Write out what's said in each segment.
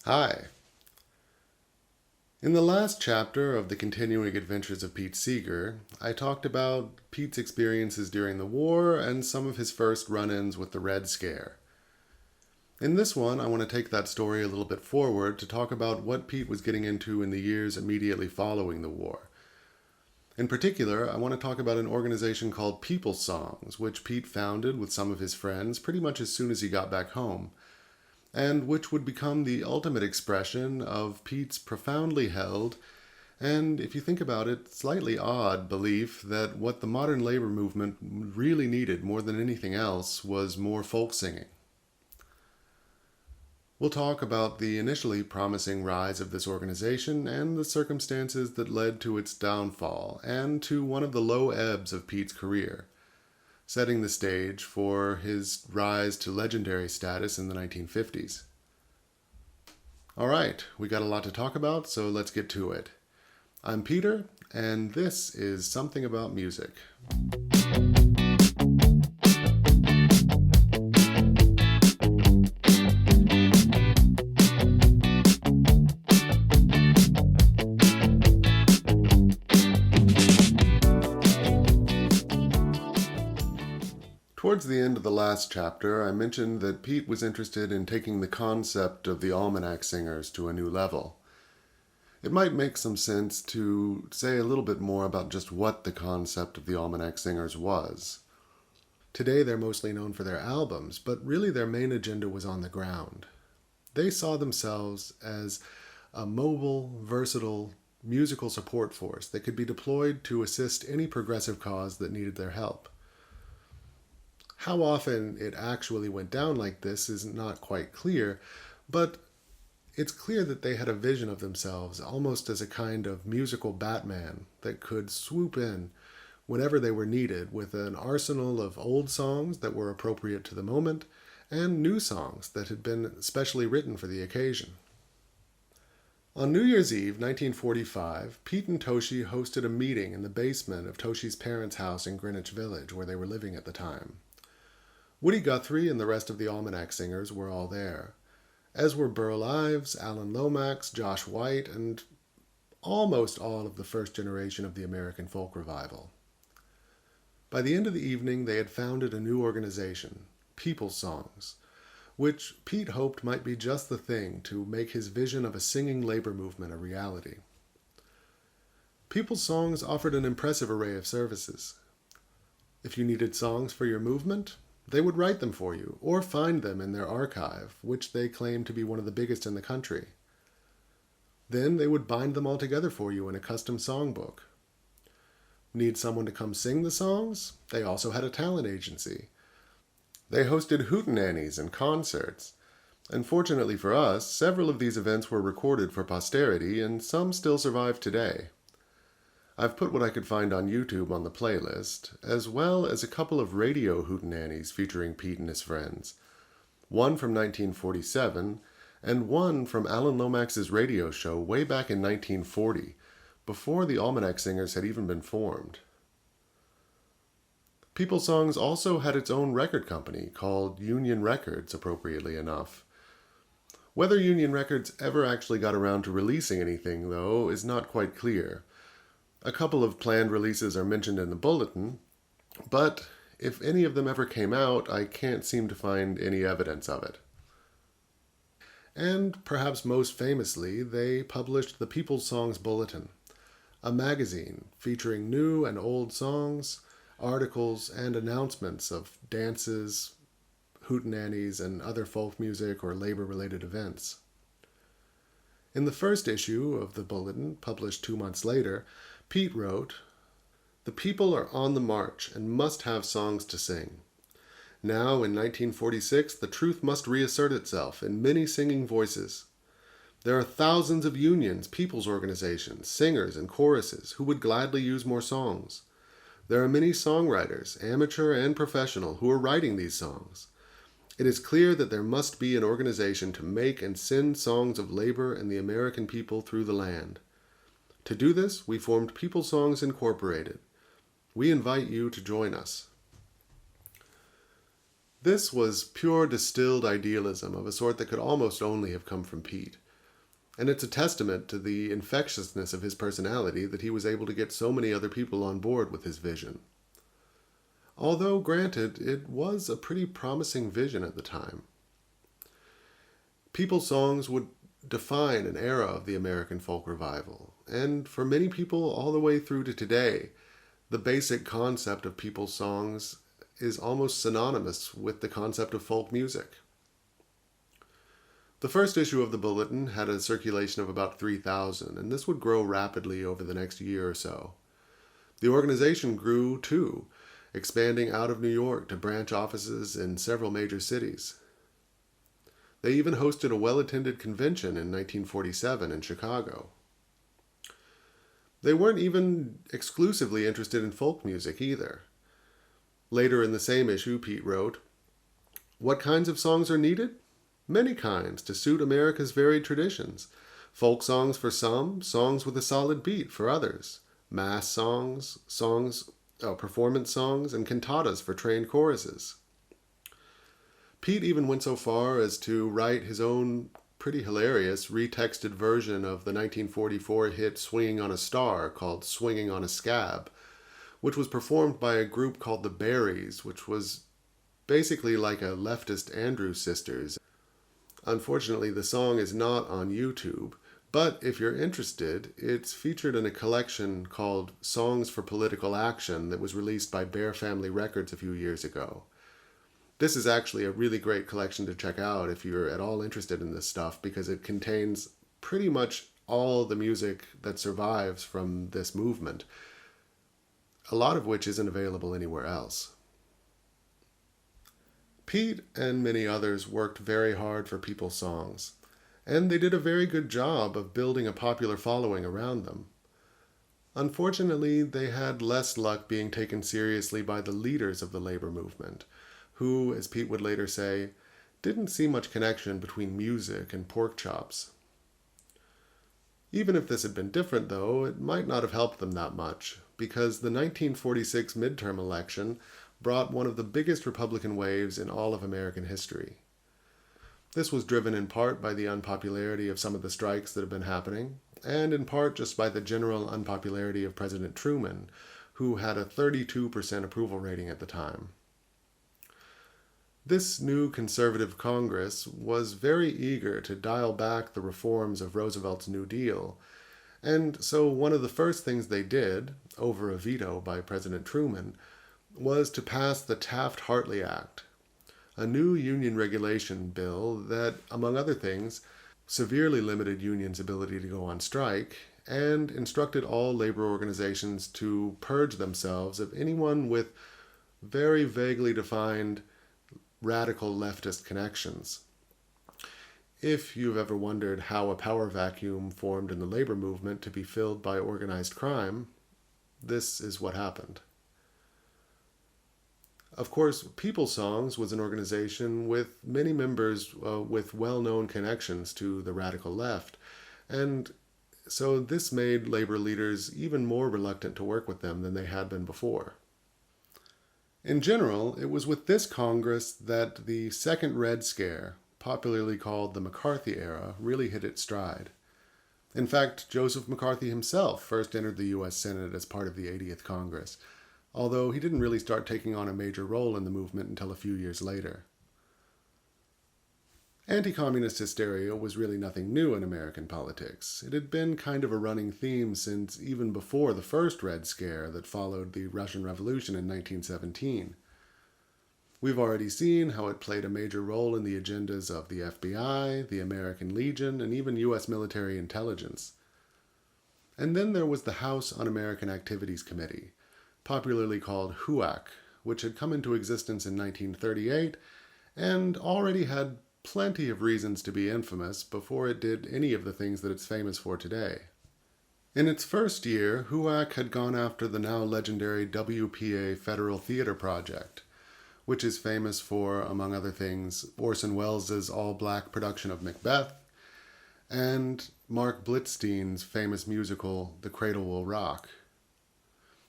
Hi. In the last chapter of the continuing adventures of Pete Seeger, I talked about Pete's experiences during the war and some of his first run-ins with the Red Scare. In this one, I want to take that story a little bit forward to talk about what Pete was getting into in the years immediately following the war. In particular, I want to talk about an organization called People Songs, which Pete founded with some of his friends pretty much as soon as he got back home, and which would become the ultimate expression of Pete's profoundly held, and if you think about it, slightly odd belief that what the modern labor movement really needed more than anything else was more folk singing. We'll talk about the initially promising rise of this organization and the circumstances that led to its downfall and to one of the low ebbs of Pete's career, setting the stage for his rise to legendary status in the 1950s. All right, we got a lot to talk about, so let's get to it. I'm Peter, and this is Something About Music. Towards the end of the last chapter, I mentioned that Pete was interested in taking the concept of the almanac singers to a new level. It might make some sense to say a little bit more about just what the concept of the almanac singers was. Today they're mostly known for their albums, but really their main agenda was on the ground. They saw themselves as a mobile, versatile, musical support force that could be deployed to assist any progressive cause that needed their help. How often it actually went down like this is not quite clear, but it's clear that they had a vision of themselves almost as a kind of musical Batman that could swoop in whenever they were needed with an arsenal of old songs that were appropriate to the moment and new songs that had been specially written for the occasion. On New Year's Eve, 1945, Pete and Toshi hosted a meeting in the basement of Toshi's parents' house in Greenwich Village, where they were living at the time. Woody Guthrie and the rest of the Almanac Singers were all there, as were Burl Ives, Alan Lomax, Josh White, and almost all of the first generation of the American folk revival. By the end of the evening, they had founded a new organization, People Songs, which Pete hoped might be just the thing to make his vision of a singing labor movement a reality. People Songs offered an impressive array of services. If you needed songs for your movement, they would write them for you, or find them in their archive, which they claimed to be one of the biggest in the country. Then they would bind them all together for you in a custom songbook. Need someone to come sing the songs? They also had a talent agency. They hosted hootenannies and concerts. And fortunately for us, several of these events were recorded for posterity, and some still survive today. I've put what I could find on YouTube on the playlist, as well as a couple of radio hootenannies featuring Pete and his friends. One from 1947, and one from Alan Lomax's radio show way back in 1940, before the Almanac Singers had even been formed. People Songs also had its own record company, called Union Records, appropriately enough. Whether Union Records ever actually got around to releasing anything, though, is not quite clear. A couple of planned releases are mentioned in the bulletin, but if any of them ever came out, I can't seem to find any evidence of it. And perhaps most famously, they published the People's Songs Bulletin, a magazine featuring new and old songs, articles, and announcements of dances, hootenannies, and other folk music or labor-related events. In the first issue of the bulletin, published 2 months later, Pete wrote, "The people are on the march and must have songs to sing. Now, in 1946, the truth must reassert itself in many singing voices. There are thousands of unions, people's organizations, singers, and choruses who would gladly use more songs. There are many songwriters, amateur and professional, who are writing these songs. It is clear that there must be an organization to make and send songs of labor and the American people through the land. To do this, we formed People Songs Incorporated. We invite you to join us." This was pure distilled idealism of a sort that could almost only have come from Pete. And it's a testament to the infectiousness of his personality that he was able to get so many other people on board with his vision. Although, granted, it was a pretty promising vision at the time. People's songs would define an era of the American folk revival, and for many people all the way through to today, the basic concept of people's songs is almost synonymous with the concept of folk music. The first issue of the Bulletin had a circulation of about 3,000, and this would grow rapidly over the next year or so. The organization grew, too, expanding out of New York to branch offices in several major cities. They even hosted a well-attended convention in 1947 in Chicago. They weren't even exclusively interested in folk music either. Later in the same issue, Pete wrote, "What kinds of songs are needed? Many kinds to suit America's varied traditions. Folk songs for some, songs with a solid beat for others. Mass songs, performance songs, and cantatas for trained choruses." Pete even went so far as to write his own pretty hilarious retexted version of the 1944 hit Swinging on a Star called Swinging on a Scab, which was performed by a group called the Berries, which was basically like a leftist Andrews Sisters. Unfortunately, the song is not on YouTube, but if you're interested, it's featured in a collection called Songs for Political Action that was released by Bear Family Records a few years ago. This is actually a really great collection to check out if you're at all interested in this stuff, because it contains pretty much all the music that survives from this movement, a lot of which isn't available anywhere else. Pete and many others worked very hard for people's songs, and they did a very good job of building a popular following around them. Unfortunately, they had less luck being taken seriously by the leaders of the labor movement, who, as Pete would later say, didn't see much connection between music and pork chops. Even if this had been different, though, it might not have helped them that much, because the 1946 midterm election brought one of the biggest Republican waves in all of American history. This was driven in part by the unpopularity of some of the strikes that have been happening, and in part just by the general unpopularity of President Truman, who had a 32% approval rating at the time. This new conservative Congress was very eager to dial back the reforms of Roosevelt's New Deal, and so one of the first things they did, over a veto by President Truman, was to pass the Taft-Hartley Act, a new union regulation bill that, among other things, severely limited unions' ability to go on strike and instructed all labor organizations to purge themselves of anyone with very vaguely defined radical leftist connections. If you've ever wondered how a power vacuum formed in the labor movement to be filled by organized crime, this is what happened. Of course, People's Songs was an organization with many members with well-known connections to the radical left, and so this made labor leaders even more reluctant to work with them than they had been before. In general, it was with this Congress that the second Red Scare, popularly called the McCarthy era, really hit its stride. In fact, Joseph McCarthy himself first entered the U.S. Senate as part of the 80th Congress, although he didn't really start taking on a major role in the movement until a few years later. Anti-communist hysteria was really nothing new in American politics. It had been kind of a running theme since even before the first Red Scare that followed the Russian Revolution in 1917. We've already seen how it played a major role in the agendas of the FBI, the American Legion, and even U.S. military intelligence. And then there was the House Un-American Activities Committee, popularly called HUAC, which had come into existence in 1938 and already had plenty of reasons to be infamous before it did any of the things that it's famous for today. In its first year, HUAC had gone after the now legendary WPA Federal Theater Project, which is famous for, among other things, Orson Welles' all-black production of Macbeth, and Mark Blitzstein's famous musical The Cradle Will Rock.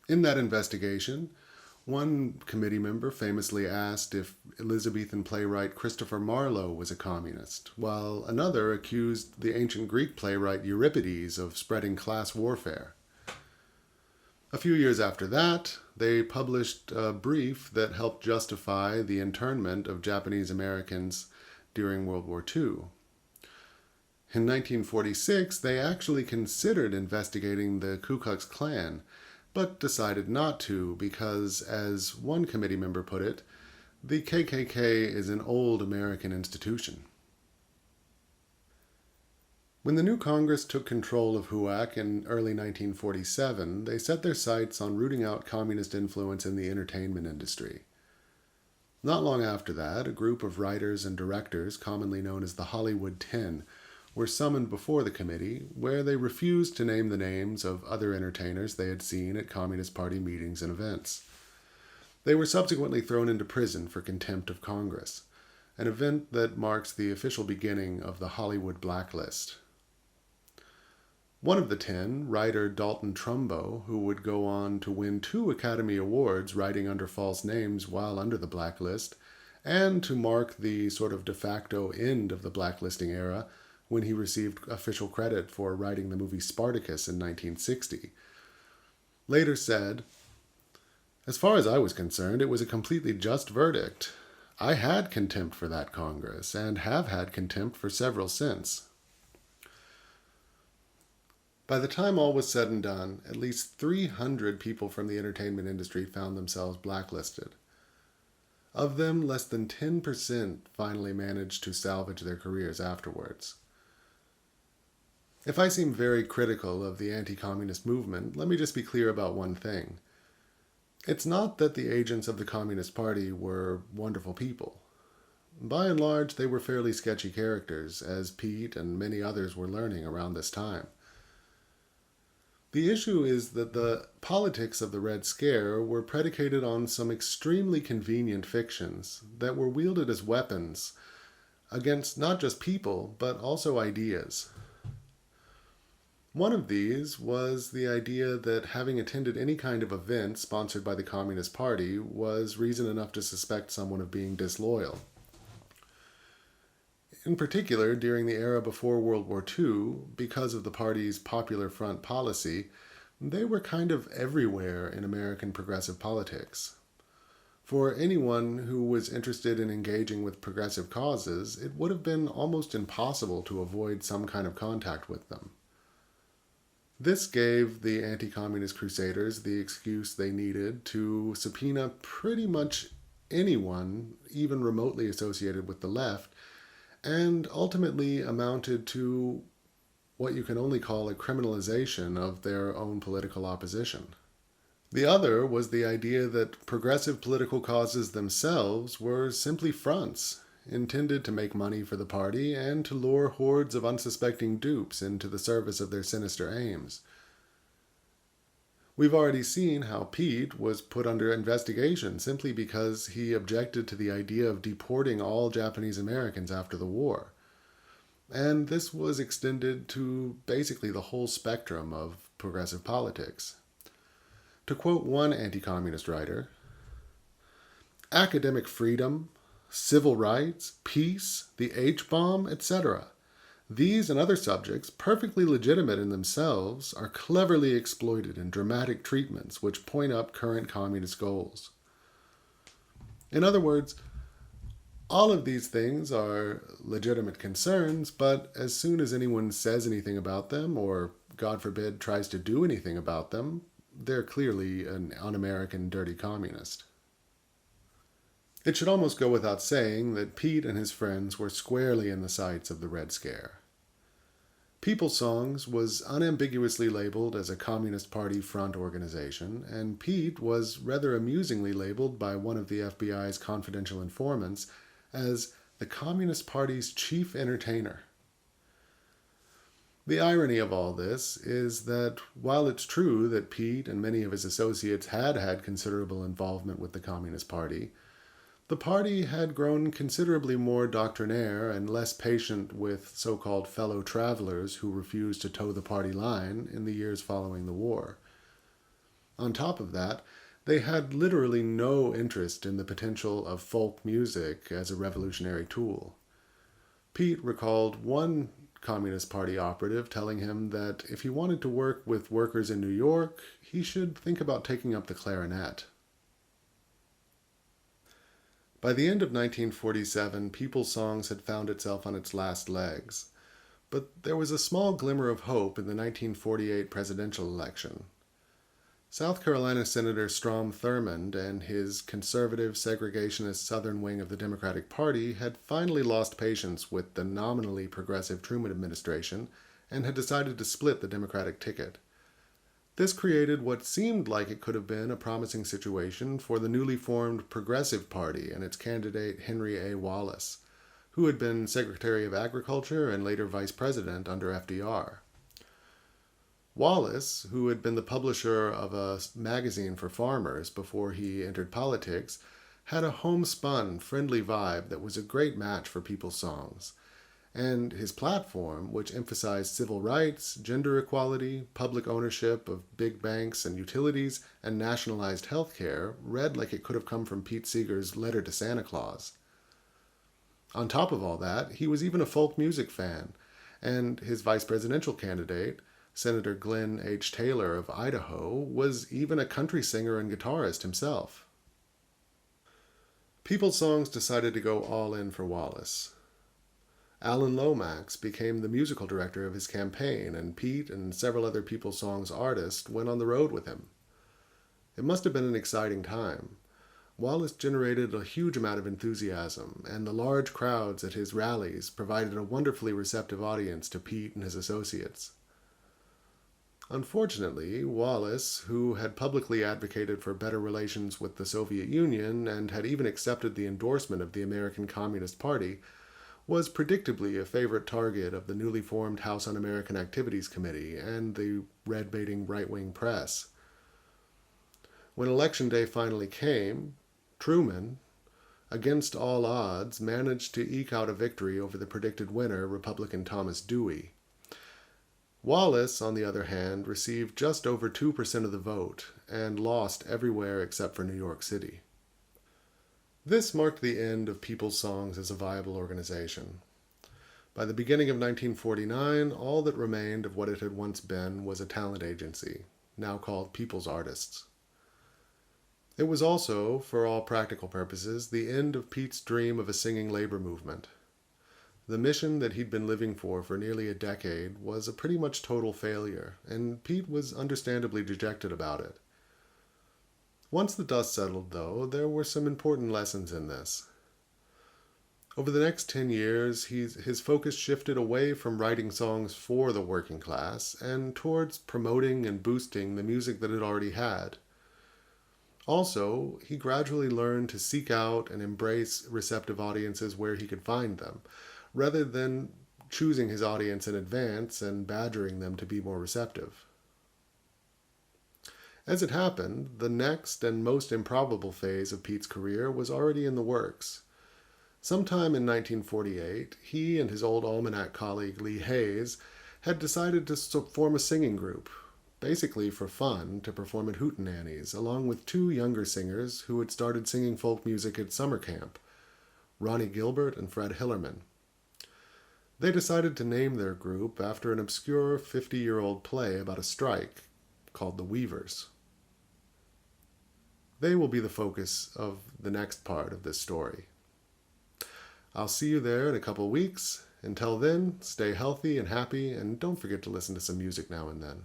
In that investigation, One committee member famously asked if Elizabethan playwright Christopher Marlowe was a communist, while another accused the ancient Greek playwright Euripides of spreading class warfare. A few years after that, they published a brief that helped justify the internment of Japanese Americans during World War II. In 1946, they actually considered investigating the Ku Klux Klan, but decided not to because, as one committee member put it, the KKK is an old American institution. When the new Congress took control of HUAC in early 1947, they set their sights on rooting out communist influence in the entertainment industry. Not long after that, a group of writers and directors, commonly known as the Hollywood 10, were summoned before the committee, where they refused to name the names of other entertainers they had seen at Communist Party meetings and events. They were subsequently thrown into prison for contempt of Congress, an event that marks the official beginning of the Hollywood blacklist. One of the 10, writer Dalton Trumbo, who would go on to win 2 Academy Awards writing under false names while under the blacklist, and to mark the sort of de facto end of the blacklisting era when he received official credit for writing the movie Spartacus in 1960, later said, "As far as I was concerned, it was a completely just verdict. I had contempt for that Congress, and have had contempt for several since." By the time all was said and done, at least 300 people from the entertainment industry found themselves blacklisted. Of them, less than 10% finally managed to salvage their careers afterwards. If I seem very critical of the anti-communist movement, let me just be clear about one thing. It's not that the agents of the Communist Party were wonderful people. By and large, they were fairly sketchy characters, as Pete and many others were learning around this time. The issue is that the politics of the Red Scare were predicated on some extremely convenient fictions that were wielded as weapons against not just people, but also ideas. One of these was the idea that having attended any kind of event sponsored by the Communist Party was reason enough to suspect someone of being disloyal. In particular, during the era before World War II, because of the party's Popular Front policy, they were kind of everywhere in American progressive politics. For anyone who was interested in engaging with progressive causes, it would have been almost impossible to avoid some kind of contact with them. This gave the anti-communist crusaders the excuse they needed to subpoena pretty much anyone, even remotely associated with the left, and ultimately amounted to what you can only call a criminalization of their own political opposition. The other was the idea that progressive political causes themselves were simply fronts, intended to make money for the party and to lure hordes of unsuspecting dupes into the service of their sinister aims. We've already seen how Pete was put under investigation simply because he objected to the idea of deporting all Japanese Americans after the war. And this was extended to basically the whole spectrum of progressive politics. To quote one anti-communist writer, "Academic freedom, civil rights, peace, the H-bomb, etc. These and other subjects, perfectly legitimate in themselves, are cleverly exploited in dramatic treatments which point up current communist goals." In other words, all of these things are legitimate concerns, but as soon as anyone says anything about them, or, God forbid, tries to do anything about them, they're clearly an un-American dirty communist. It should almost go without saying that Pete and his friends were squarely in the sights of the Red Scare. People Songs was unambiguously labeled as a Communist Party front organization, and Pete was rather amusingly labeled by one of the FBI's confidential informants as the Communist Party's chief entertainer. The irony of all this is that while it's true that Pete and many of his associates had had considerable involvement with the Communist Party, the party had grown considerably more doctrinaire and less patient with so-called fellow travelers who refused to toe the party line in the years following the war. On top of that, They had literally no interest in the potential of folk music as a revolutionary tool. Pete recalled one Communist Party operative telling him that if he wanted to work with workers in New York, he should think about taking up the clarinet. By the end of 1947, People's Songs had found itself on its last legs, but there was a small glimmer of hope in the 1948 presidential election. South Carolina Senator Strom Thurmond and his conservative, segregationist southern wing of the Democratic Party had finally lost patience with the nominally progressive Truman administration and had decided to split the Democratic ticket. This created what seemed like it could have been a promising situation for the newly formed Progressive Party and its candidate Henry A. Wallace, who had been Secretary of Agriculture and later Vice President under FDR. Wallace, who had been the publisher of a magazine for farmers before he entered politics, had a homespun, friendly vibe that was a great match for People's Songs. And his platform, which emphasized civil rights, gender equality, public ownership of big banks and utilities, and nationalized health care, read like it could have come from Pete Seeger's Letter to Santa Claus. On top of all that, he was even a folk music fan, and his vice presidential candidate, Senator Glenn H. Taylor of Idaho, was even a country singer and guitarist himself. People's Songs decided to go all in for Wallace. Alan Lomax became the musical director of his campaign, and Pete and several other People's Songs artists went on the road with him. It must have been an exciting time. Wallace generated a huge amount of enthusiasm, and the large crowds at his rallies provided a wonderfully receptive audience to Pete and his associates. Unfortunately, Wallace, who had publicly advocated for better relations with the Soviet Union and had even accepted the endorsement of the American Communist Party, was predictably a favorite target of the newly formed House Un-American Activities Committee and the red-baiting right-wing press. When Election Day finally came, Truman, against all odds, managed to eke out a victory over the predicted winner, Republican Thomas Dewey. Wallace, on the other hand, received just over 2% of the vote and lost everywhere except for New York City. This marked the end of People's Songs as a viable organization. By the beginning of 1949, all that remained of what it had once been was a talent agency, now called People's Artists. It was also, for all practical purposes, the end of Pete's dream of a singing labor movement. The mission that he'd been living for nearly a decade was a pretty much total failure, and Pete was understandably dejected about it. Once the dust settled, though, there were some important lessons in this. Over the next 10 years, his focus shifted away from writing songs for the working class and towards promoting and boosting the music that it already had. Also, he gradually learned to seek out and embrace receptive audiences where he could find them, rather than choosing his audience in advance and badgering them to be more receptive. As it happened, the next and most improbable phase of Pete's career was already in the works. Sometime in 1948, he and his old almanac colleague Lee Hayes had decided to form a singing group, basically for fun, to perform at hootenannies, along with two younger singers who had started singing folk music at summer camp, Ronnie Gilbert and Fred Hillerman. They decided to name their group after an obscure 50-year-old play about a strike called The Weavers. They will be the focus of the next part of this story. I'll see you there in a couple weeks. Until then, stay healthy and happy, and don't forget to listen to some music now and then.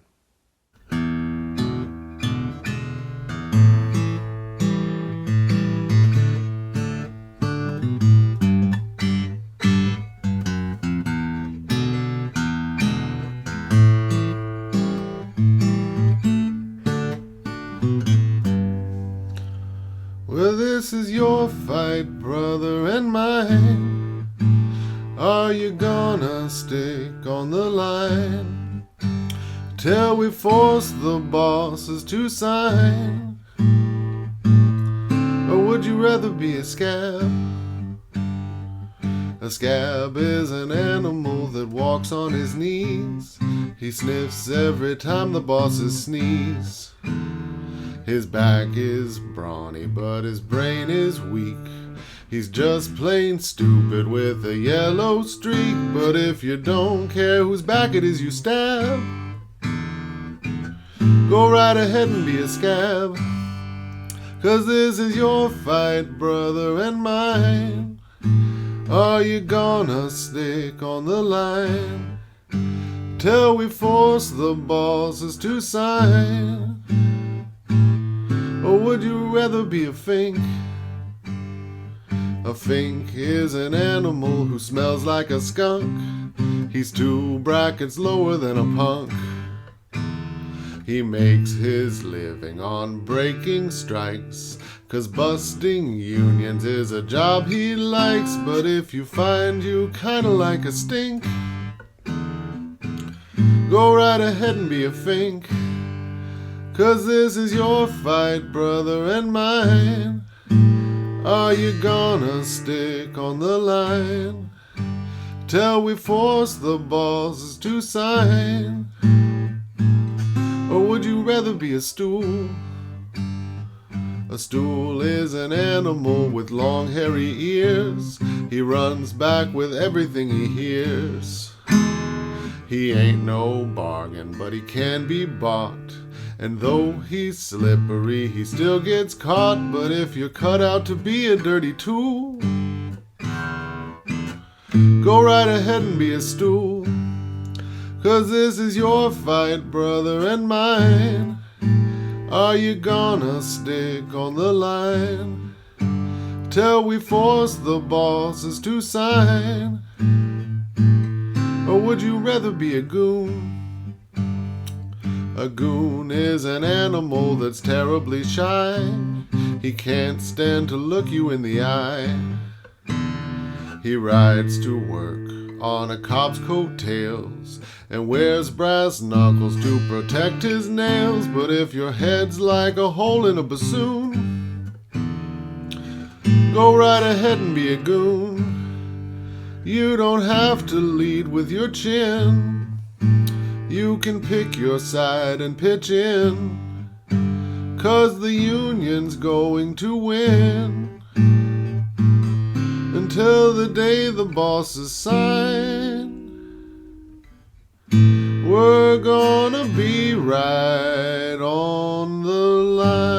Well, this is your fight, brother, and mine. Are you gonna stick on the line till we force the bosses to sign? Or would you rather be a scab? A scab is an animal that walks on his knees. He sniffs every time the bosses sneeze. His back is brawny, but his brain is weak. He's just plain stupid with a yellow streak. But if you don't care whose back it is you stab, go right ahead and be a scab. 'Cause this is your fight, brother, and mine. Are you gonna stick on the line till we force the bosses to sign? Or would you rather be a fink? A fink is an animal who smells like a skunk. He's 2 brackets lower than a punk. He makes his living on breaking strikes, 'cause busting unions is a job he likes. But if you find you kinda like a stink, go right ahead and be a fink. 'Cause this is your fight, brother, and mine. Are you gonna stick on the line till we force the bosses to sign? Or would you rather be a stool? A stool is an animal with long hairy ears. He runs back with everything he hears. He ain't no bargain, but he can be bought. And though he's slippery, he still gets caught. But if you're cut out to be a dirty tool, go right ahead and be a stool. 'Cause this is your fight, brother, and mine. Are you gonna stick on the line till we force the bosses to sign? Or would you rather be a goon? A goon is an animal that's terribly shy. He can't stand to look you in the eye. He rides to work on a cop's coattails and wears brass knuckles to protect his nails. But if your head's like a hole in a bassoon, go right ahead and be a goon. You don't have to lead with your chin. You can pick your side and pitch in, 'cause the union's going to win. Until the day the bosses sign, we're gonna be right on the line.